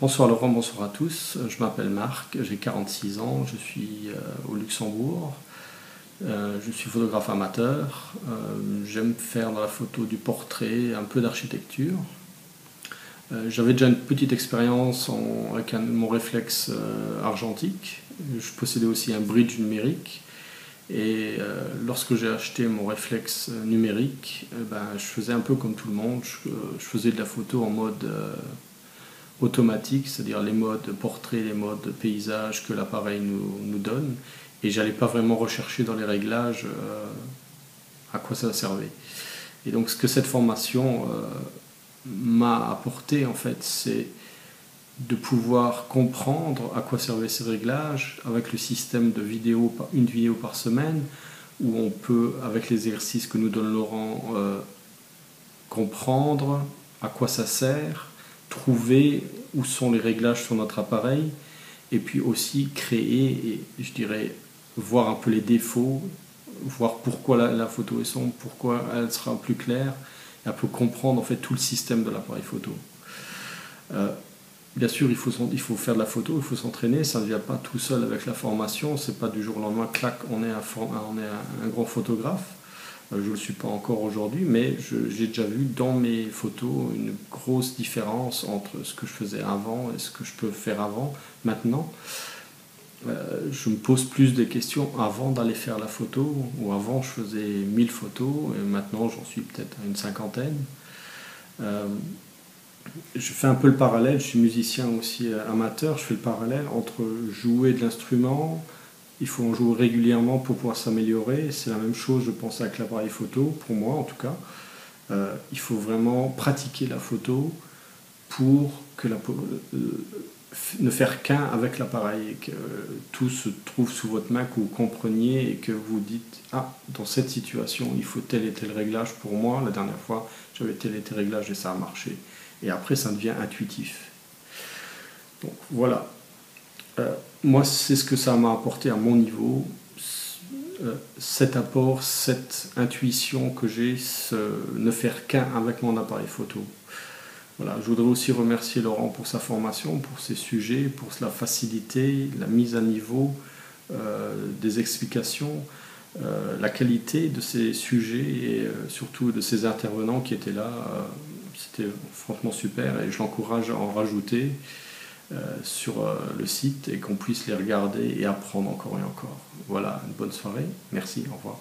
Bonsoir Laurent, bonsoir à tous. Je m'appelle Marc, j'ai 46 ans, je suis au Luxembourg. Je suis photographe amateur. J'aime faire dans la photo du portrait, un peu d'architecture. J'avais déjà une petite expérience avec mon réflexe argentique. Je possédais aussi un bridge numérique. Et lorsque j'ai acheté mon réflexe numérique, je faisais un peu comme tout le monde. Je faisais de la photo en mode automatique, c'est-à-dire les modes portrait, les modes paysage que l'appareil nous donne. Et j'allais pas vraiment rechercher dans les réglages à quoi ça servait. Et donc ce que cette formation m'a apporté en fait, c'est de pouvoir comprendre à quoi servaient ces réglages avec le système de vidéo, une vidéo par semaine, où on peut, avec les exercices que nous donne Laurent, comprendre à quoi ça sert, trouver où sont les réglages sur notre appareil, et puis aussi créer, et je dirais, voir un peu les défauts, voir pourquoi la photo est sombre, pourquoi elle sera plus claire, et un peu comprendre en fait tout le système de l'appareil photo. Bien sûr, il faut faire de la photo, il faut s'entraîner, ça ne vient pas tout seul avec la formation, c'est pas du jour au lendemain, clac, on est un grand photographe. Je ne le suis pas encore aujourd'hui, mais j'ai déjà vu dans mes photos une grosse différence entre ce que je faisais avant et ce que je peux faire maintenant. Je me pose plus de questions avant d'aller faire la photo, ou avant je faisais 1000 photos, et maintenant j'en suis peut-être à une cinquantaine. Je fais un peu le parallèle, je suis musicien aussi amateur, je fais le parallèle entre jouer de l'instrument, il faut en jouer régulièrement pour pouvoir s'améliorer, c'est la même chose je pense avec l'appareil photo, pour moi en tout cas. Il faut vraiment pratiquer la photo pour que ne faire qu'un avec l'appareil, et que tout se trouve sous votre main, que vous compreniez et que vous dites « Ah, dans cette situation, il faut tel et tel réglage pour moi, la dernière fois j'avais tel et tel réglage et ça a marché. » Et après ça devient intuitif. Donc voilà. Moi c'est ce que ça m'a apporté à mon niveau, cet apport, cette intuition que j'ai, ne faire qu'un avec mon appareil photo. Voilà, je voudrais aussi remercier Laurent pour sa formation, pour ses sujets, pour la facilité, la mise à niveau des explications, la qualité de ces sujets et surtout de ces intervenants qui étaient là. C'était franchement super et je l'encourage à en rajouter sur le site et qu'on puisse les regarder et apprendre encore et encore. Voilà, une bonne soirée. Merci, au revoir.